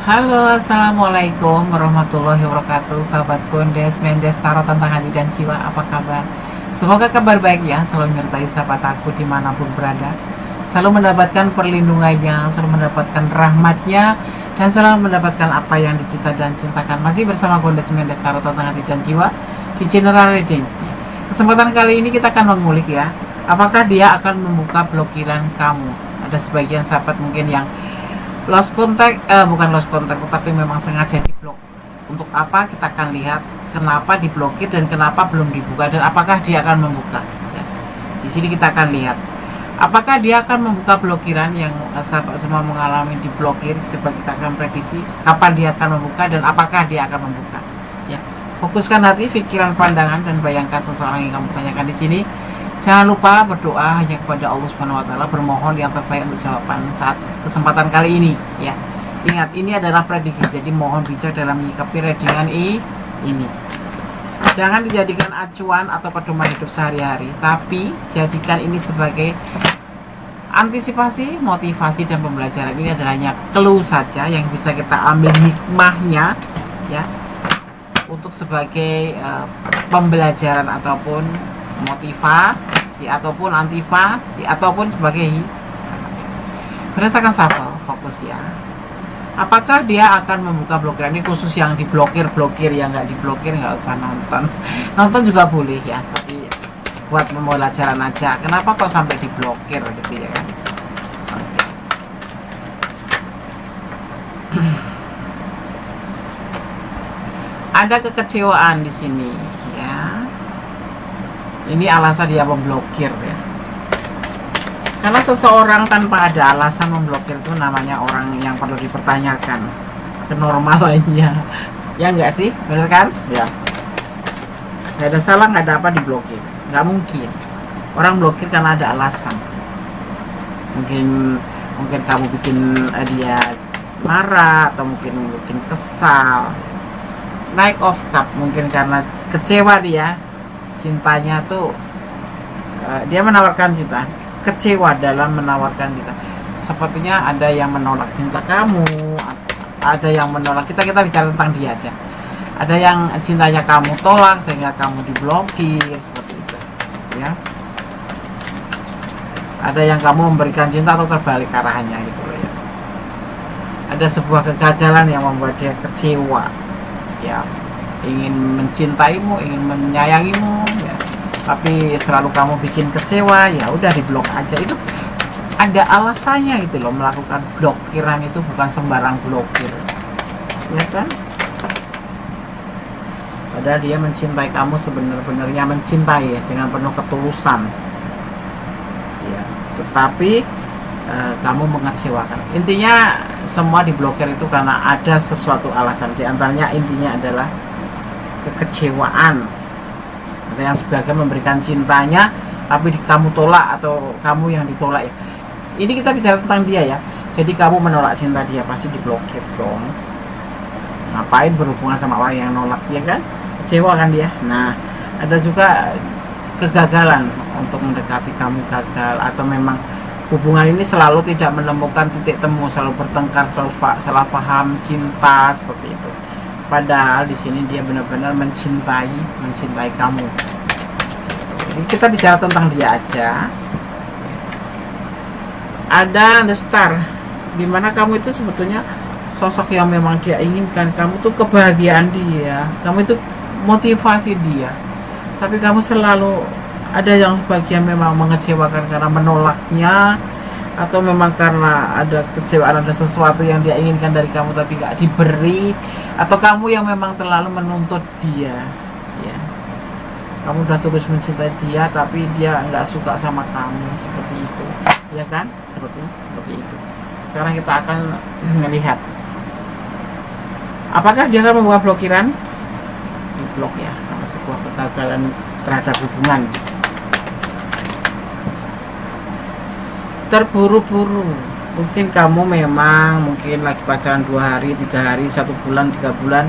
Halo, assalamualaikum warahmatullahi wabarakatuh. Sahabat Kondes, Mendes, Tarot tentang hati dan jiwa. Apa kabar? Semoga kabar baik ya, selalu menyertai sahabat aku dimanapun berada. Selalu mendapatkan perlindungannya, selalu mendapatkan rahmatnya, dan selalu mendapatkan apa yang dicita dan cintakan. Masih bersama Kondes, Mendes, Tarot tentang hati dan jiwa di General Reading. Kesempatan kali ini kita akan mengulik ya, apakah dia akan membuka blokiran kamu. Ada sebagian sahabat mungkin yang lost contact, bukan lost contact, tapi memang sengaja diblok. Untuk apa? Kita akan lihat kenapa diblokir dan kenapa belum dibuka dan apakah dia akan membuka. Ya. Di sini kita akan lihat apakah dia akan membuka blokiran yang sahabat semua mengalami diblokir. Coba kita akan prediksi kapan dia akan membuka dan apakah dia akan membuka. Ya. Fokuskan hati, pikiran, pandangan dan bayangkan seseorang yang kamu tanyakan di sini. Jangan lupa berdoa hanya kepada Allah Subhanahu wa taala, bermohon yang terbaik untuk jawaban saat kesempatan kali ini ya. Ingat, ini adalah prediksi, jadi mohon bijak dalam menyikapi readingan ini. Jangan dijadikan acuan atau pedoman hidup sehari-hari, tapi jadikan ini sebagai antisipasi, motivasi dan pembelajaran. Ini adalah hanya clue saja yang bisa kita ambil hikmahnya ya, untuk sebagai pembelajaran ataupun motivasi ataupun antivasi ataupun sebagai berdasarkan shuffle. Fokus ya, apakah dia akan membuka blokiran ini, khusus yang diblokir, yang nggak diblokir nggak usah nonton juga boleh ya, tapi buat pembelajaran aja kenapa kok sampai diblokir gitu ya kan. Oke. Ada kekecewaan di sini ya. Ini alasan dia memblokir ya. Karena seseorang tanpa ada alasan memblokir itu namanya orang yang perlu dipertanyakan kenormalannya. Ya enggak sih? Bener kan? Ya. Gak ada salah, gak ada apa diblokir. Gak mungkin. Orang blokir karena ada alasan. Mungkin kamu bikin dia marah atau mungkin kesal. Knight of Cup mungkin karena kecewa dia. Cintanya tuh dia menawarkan cinta, kecewa dalam menawarkan cinta. Sepertinya ada yang menolak cinta kamu, ada yang menolak kita bicara tentang dia aja. Ada yang cintanya kamu tolak sehingga kamu diblokir seperti itu ya. Ada yang kamu memberikan cinta atau terbalik arahnya gitu loh ya. Ada sebuah kegagalan yang membuat dia kecewa ya, ingin mencintaimu, ingin menyayangimu ya, tapi selalu kamu bikin kecewa, ya udah diblok aja. Itu ada alasannya gitu loh. Melakukan blokiran itu bukan sembarang blokir ya kan. Padahal dia mencintai kamu, sebenarnya mencintai ya, dengan penuh ketulusan ya, tetapi kamu mengecewakan. Intinya semua diblokir itu karena ada sesuatu alasan. Di antaranya intinya adalah kekecewaan. Ada yang sebagian memberikan cintanya tapi kamu tolak atau kamu yang ditolak ya. Ini kita bicara tentang dia ya. Jadi kamu menolak cinta dia, pasti diblokir dong. Ngapain berhubungan sama orang yang nolak dia kan? Kecewa kan dia. Nah, ada juga kegagalan untuk mendekati kamu, gagal, atau memang hubungan ini selalu tidak menemukan titik temu, selalu bertengkar, selalu salah paham cinta seperti itu. Padahal di sini dia benar-benar mencintai kamu. Jadi kita bicara tentang dia aja. Ada the star, dimana kamu itu sebetulnya sosok yang memang dia inginkan. Kamu tuh kebahagiaan dia, kamu itu motivasi dia. Tapi kamu selalu ada yang sebagian memang mengecewakan karena menolaknya, atau memang karena ada kecewaan, ada sesuatu yang dia inginkan dari kamu tapi gak diberi, atau kamu yang memang terlalu menuntut dia ya. Kamu udah terus mencintai dia tapi dia nggak suka sama kamu, seperti itu ya kan, seperti itu. Sekarang kita akan melihat apakah dia akan membuka blokiran. Diblok ya, karena sebuah kegagalan terhadap hubungan. Terburu-buru, mungkin kamu memang lagi pacaran 2 hari, 3 hari, 1 bulan, 3 bulan,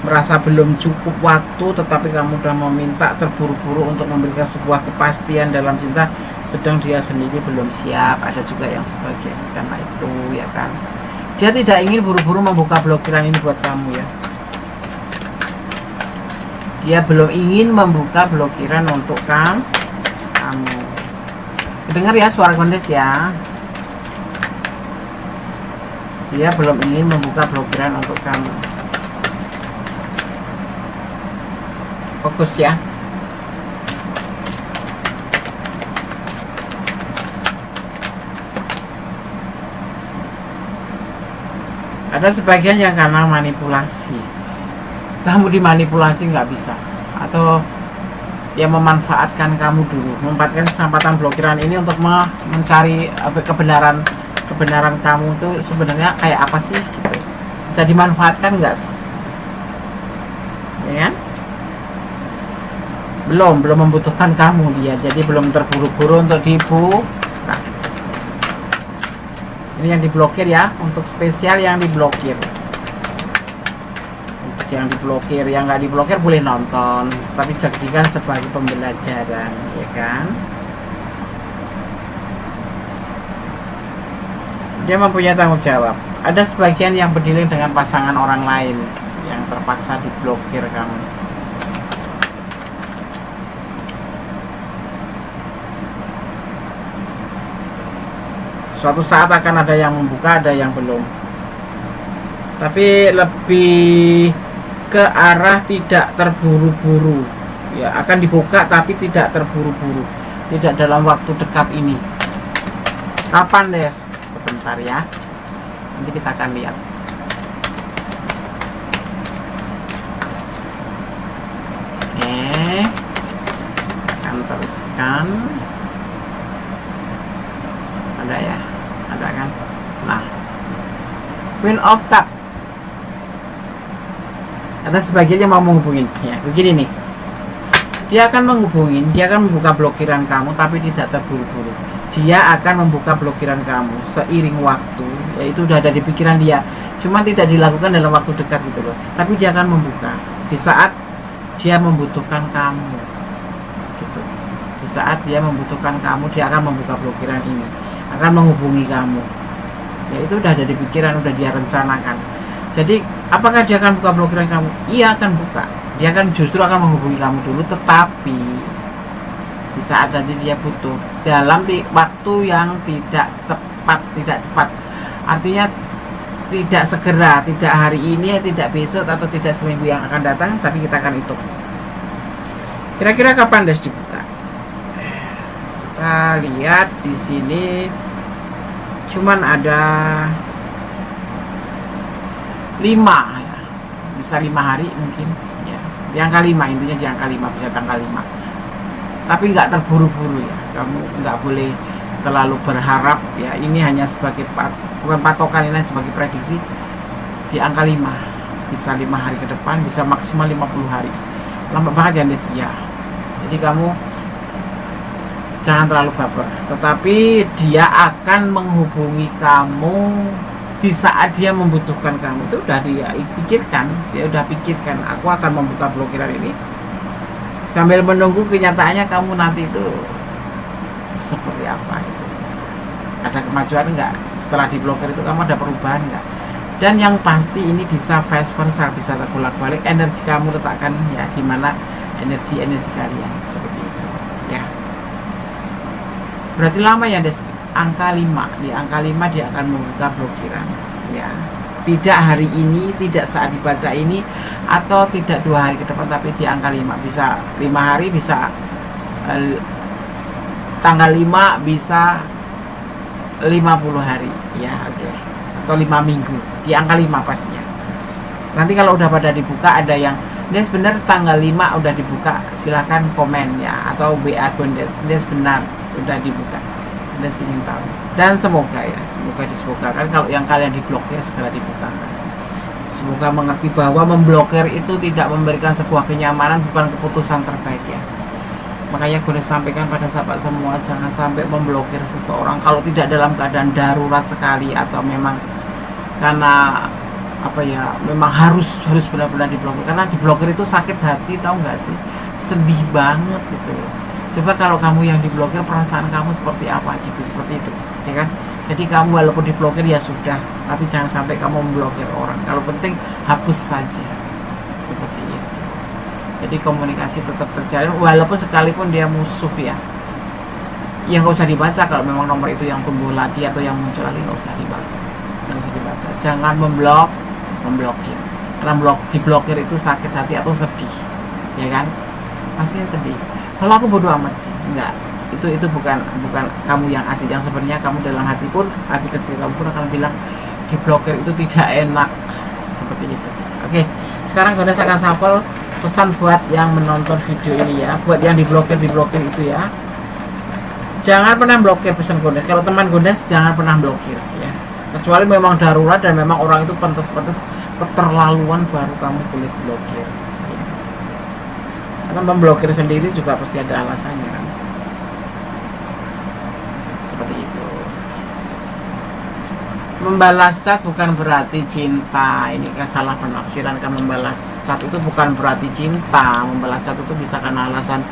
merasa belum cukup waktu, tetapi kamu udah meminta terburu-buru untuk memberikan sebuah kepastian dalam cinta, sedang dia sendiri belum siap. Ada juga yang sebagian karena itu ya kan. Dia tidak ingin buru-buru membuka blokiran ini buat kamu ya. Dia belum ingin membuka blokiran untuk kamu. Dengar ya suara Gondes ya. Dia belum ingin membuka blokiran untuk kamu. Fokus ya. Ada sebagian yang karena manipulasi. Kamu dimanipulasi nggak bisa. Atau dia memanfaatkan kamu dulu, memanfaatkan kesempatan blokiran ini untuk mencari kebenaran kamu tuh sebenarnya kayak apa sih gitu. Bisa dimanfaatkan nggak sih? Ya kan? Belum membutuhkan kamu dia, jadi belum terburu-buru untuk dibuka. Ini yang diblokir ya, untuk spesial yang diblokir. Untuk yang diblokir, yang nggak diblokir boleh nonton, tapi jadikan sebagai pembelajaran, ya kan? Dia mempunyai tanggung jawab. Ada sebagian yang berdealing dengan pasangan orang lain yang terpaksa diblokir kamu. Suatu saat akan ada yang membuka, ada yang belum. Tapi lebih ke arah tidak terburu-buru. Ya, akan dibuka tapi tidak terburu-buru. Tidak dalam waktu dekat ini. Kapan, Des? Sebentar ya. Nanti kita akan lihat. Oke. Akan teruskan. Ada ya, ada kan? Nah, Queen of Cup. Ada sebagian yang mau menghubungin ya, begini nih. Dia akan menghubungin, dia akan membuka blokiran kamu tapi tidak terburu-buru. Dia akan membuka blokiran kamu seiring waktu, yaitu udah ada di pikiran dia. Cuma tidak dilakukan dalam waktu dekat gitu loh. Tapi dia akan membuka di saat dia membutuhkan kamu. Gitu. Di saat dia membutuhkan kamu, dia akan membuka blokiran ini. Akan menghubungi kamu ya, itu udah ada di pikiran, udah dia rencanakan. Jadi apakah dia akan buka blokiran kamu? Iya, akan buka. Dia akan justru akan menghubungi kamu dulu, tetapi di saat nanti dia butuh, dalam waktu yang tidak tepat, tidak cepat. Artinya tidak segera, tidak hari ini, tidak besok, atau tidak seminggu yang akan datang, tapi kita akan hitung kira-kira kapan Des dibuka. Kita lihat di sini cuman ada 5 ya. Bisa 5 hari mungkin ya. Di angka 5, intinya di angka 5, bisa tanggal 5. Tapi nggak terburu-buru ya. Kamu nggak boleh terlalu berharap ya. Ini hanya sebagai bukan patokan, ini sebagai prediksi. Di angka 5. Bisa 5 hari ke depan, bisa maksimal 50 hari. Lama banget ya Des ya. Jadi kamu jangan terlalu baper, tetapi dia akan menghubungi kamu di saat dia membutuhkan kamu. Itu udah dia pikirkan, aku akan membuka blokiran ini sambil menunggu kenyataannya kamu nanti itu seperti apa itu. Ada kemajuan enggak? Setelah diblokir itu kamu ada perubahan enggak? Dan yang pasti ini bisa vice versa, bisa terbolak-balik. Energi kamu letakkan ya gimana energi kalian, seperti itu ya. Berarti lama ya Des, angka 5. Di angka 5 dia akan membuka blokiran ya. Tidak hari ini, tidak saat dibaca ini, atau tidak 2 hari ke depan, tapi di angka 5. Bisa 5 hari, bisa tanggal 5, bisa 50 hari ya, oke. Atau 5 minggu. Di angka 5 pastinya. Nanti kalau udah pada dibuka, ada yang Des benar tanggal 5 udah dibuka, silahkan komen ya, atau WA Gondes, Des benar udah dibuka, Des ingin tahu. Dan semoga ya, semoga disemogakan kalau yang kalian diblokir segera dibukakan. Semoga mengerti bahwa memblokir itu tidak memberikan sebuah kenyamanan, bukan keputusan terbaik ya. Makanya Gondes sampaikan pada sahabat semua, jangan sampai memblokir seseorang kalau tidak dalam keadaan darurat sekali, atau memang karena apa ya, memang harus benar-benar diblokir. Karena diblokir itu sakit hati, tahu nggak sih, sedih banget gitu. Coba kalau kamu yang diblokir, perasaan kamu seperti apa gitu, seperti itu ya kan. Jadi kamu walaupun diblokir ya sudah, tapi jangan sampai kamu memblokir orang. Kalau penting hapus saja, seperti itu. Jadi komunikasi tetap terjalin walaupun sekalipun dia musuh ya. Ya nggak usah dibaca kalau memang nomor itu yang tumbuh lagi atau yang muncul lagi, nggak usah dibaca. Jangan memblokir. Karena diblokir itu sakit hati atau sedih, ya kan? Pastinya sedih. Kalau aku bodoh amat sih, enggak. Itu bukan kamu yang asli. Yang sebenarnya kamu dalam hati kecil kamu pun akan bilang diblokir itu tidak enak, seperti itu. Oke, sekarang Gondes akan shuffle pesan buat yang menonton video ini ya, buat yang diblokir itu ya. Jangan pernah blokir pesan Gondes. Kalau teman Gondes jangan pernah blokir ya. Kecuali memang darurat dan memang orang itu pantas keterlaluan baru kamu boleh blokir. Ya. Karena memblokir sendiri juga pasti ada alasannya kan. Seperti itu. Membalas chat bukan berarti cinta. Ini kan salah penafsiran kan, membalas chat itu bukan berarti cinta. Membalas chat itu bisa karena alasan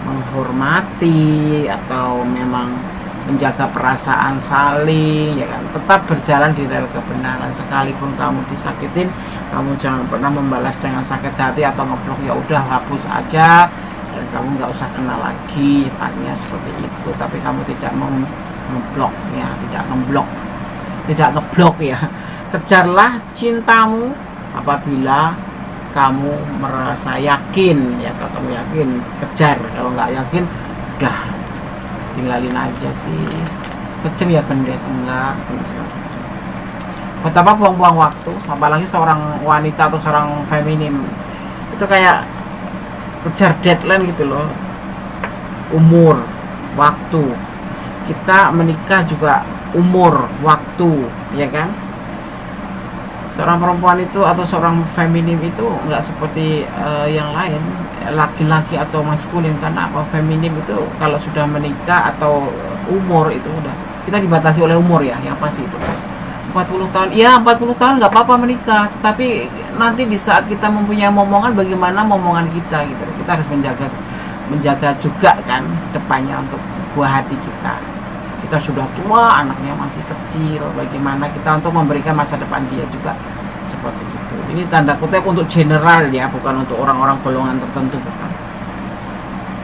menghormati atau memang menjaga perasaan saling ya kan, tetap berjalan di rel kebenaran. Sekalipun kamu disakitin, kamu jangan pernah membalas dengan sakit hati atau ngeblok. Ya udah, hapus aja dan kamu nggak usah kenal lagi, tanya seperti itu. Tapi kamu tidak memblok ya, tidak ngeblok ya. Kejarlah cintamu apabila kamu merasa yakin ya. Kalau kamu yakin, kejar. Kalau nggak yakin, udah tinggalin aja sih. Kecem ya Gondes, enggak. Buat apa buang-buang waktu, apalagi seorang wanita atau seorang feminim itu kayak kejar deadline gitu loh. Umur, waktu. Kita menikah juga umur, waktu, ya kan? Seorang perempuan itu atau seorang feminim itu nggak seperti yang lain, laki-laki atau maskulin. Karena apa? Feminim itu kalau sudah menikah atau umur itu udah, kita dibatasi oleh umur ya, yang pasti itu 40 tahun. Ya 40 tahun nggak apa-apa menikah, tapi nanti di saat kita mempunyai momongan, bagaimana momongan kita gitu. Kita harus menjaga juga kan depannya untuk buah hati kita. Kita sudah tua, anaknya masih kecil, bagaimana kita untuk memberikan masa depan dia juga, seperti itu. Ini tanda kutip untuk general ya, bukan untuk orang-orang golongan tertentu, bukan.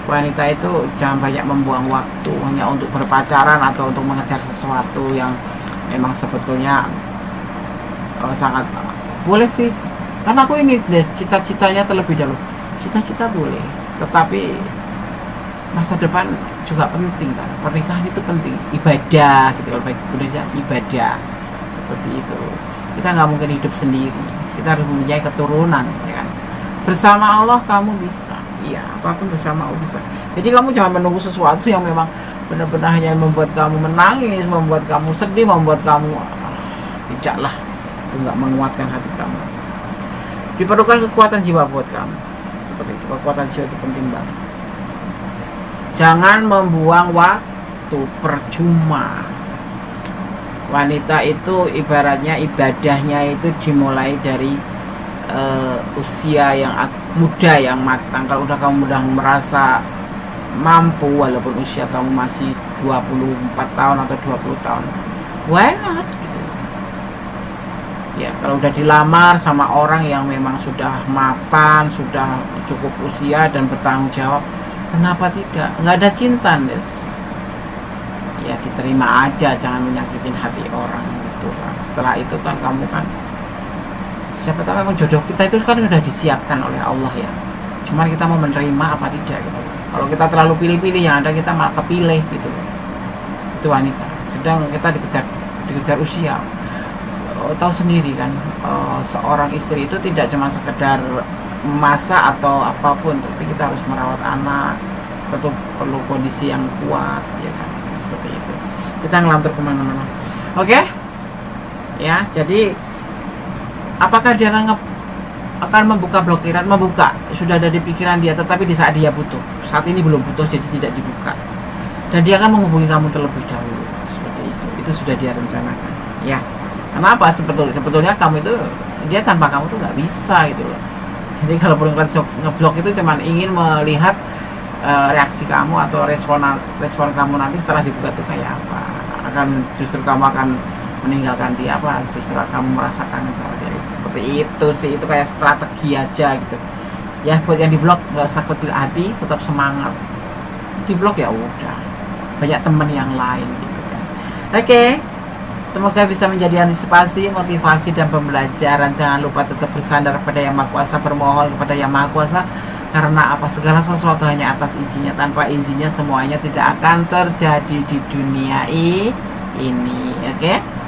Wanita itu jangan banyak membuang waktu hanya untuk berpacaran atau untuk mengejar sesuatu yang memang sebetulnya sangat boleh sih. Karena aku ini deh, cita-citanya terlebih dahulu. Cita-cita boleh, tetapi masa depan juga penting kan. Pernikahan itu penting, ibadah gitu, kalau baik Indonesia ibadah, seperti itu. Kita nggak mungkin hidup sendiri, kita harus mempunyai keturunan ya kan. Bersama Allah kamu bisa, iya, apapun bersama Allah bisa. Jadi kamu jangan menunggu sesuatu yang memang benar-benar hanya membuat kamu menangis, membuat kamu sedih, membuat kamu tidaklah, itu nggak menguatkan hati kamu. Diperlukan kekuatan jiwa buat kamu, seperti itu. Kekuatan jiwa itu penting banget. Jangan membuang waktu percuma. Wanita itu ibaratnya ibadahnya itu dimulai dari usia yang muda, yang matang. Kalau udah kamu udah merasa mampu, walaupun usia kamu masih 24 tahun atau 20 tahun, why not gitu. Ya kalau udah dilamar sama orang yang memang sudah mapan, sudah cukup usia dan bertanggung jawab, kenapa tidak? Nggak ada cinta, Des. Ya diterima aja, jangan menyakitin hati orang gitu kan. Setelah itu kan kamu kan, siapa tahu memang jodoh kita itu kan sudah disiapkan oleh Allah ya. Cuma kita mau menerima apa tidak gitu. Kalau kita terlalu pilih-pilih, yang ada kita malah kepilih gitu. Itu wanita. Sedang kita dikejar usia. Tahu sendiri kan, seorang istri itu tidak cuma sekedar memasak atau apapun, tapi kita harus merawat anak, perlu kondisi yang kuat ya kan, seperti itu. Kita ngelantur kemana-mana. Oke? Ya, jadi apakah dia akan membuka blokiran? Membuka, sudah ada di pikiran dia, tetapi di saat dia butuh. Saat ini belum butuh, jadi tidak dibuka. Dan dia akan menghubungi kamu terlebih dahulu, seperti itu. Itu sudah dia rencanakan. Ya. Kenapa? Sebetulnya kamu itu, dia tanpa kamu tuh nggak bisa gitu loh. Jadi kalau perlu ngeblok itu cuman ingin melihat reaksi kamu atau respon kamu nanti setelah dibuka tuh kayak apa. akan justru kamu akan meninggalkan dia, apa justru kamu merasa kangen sama dia. Seperti itu sih, itu kayak strategi aja gitu ya. Buat yang di blog nggak usah kecil hati, tetap semangat. Di blog ya udah banyak temen yang lain gitu kan. Oke, semoga bisa menjadi antisipasi, motivasi, dan pembelajaran. Jangan lupa tetap bersandar pada Yang Maha Kuasa, bermohon kepada Yang Maha Kuasa, karena apa, segala sesuatu hanya atas izinnya. Tanpa izinnya semuanya tidak akan terjadi di dunia ini. Oke?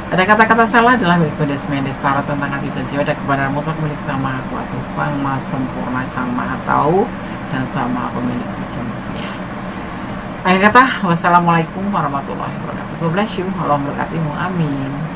Ada kata-kata salah adalah milik Kondes Mendes Tarot tentang hati dan jiwa, dan kebenaran mutlak milik Sang Maha Kuasa, Sang Maha Sempurna, Sang Maha Tahu, dan Sang Maha Pemilik Ujungnya. Akhir kata, wassalamualaikum warahmatullahi wabarakatuh. God bless you. Allah memberkatimu. Amin.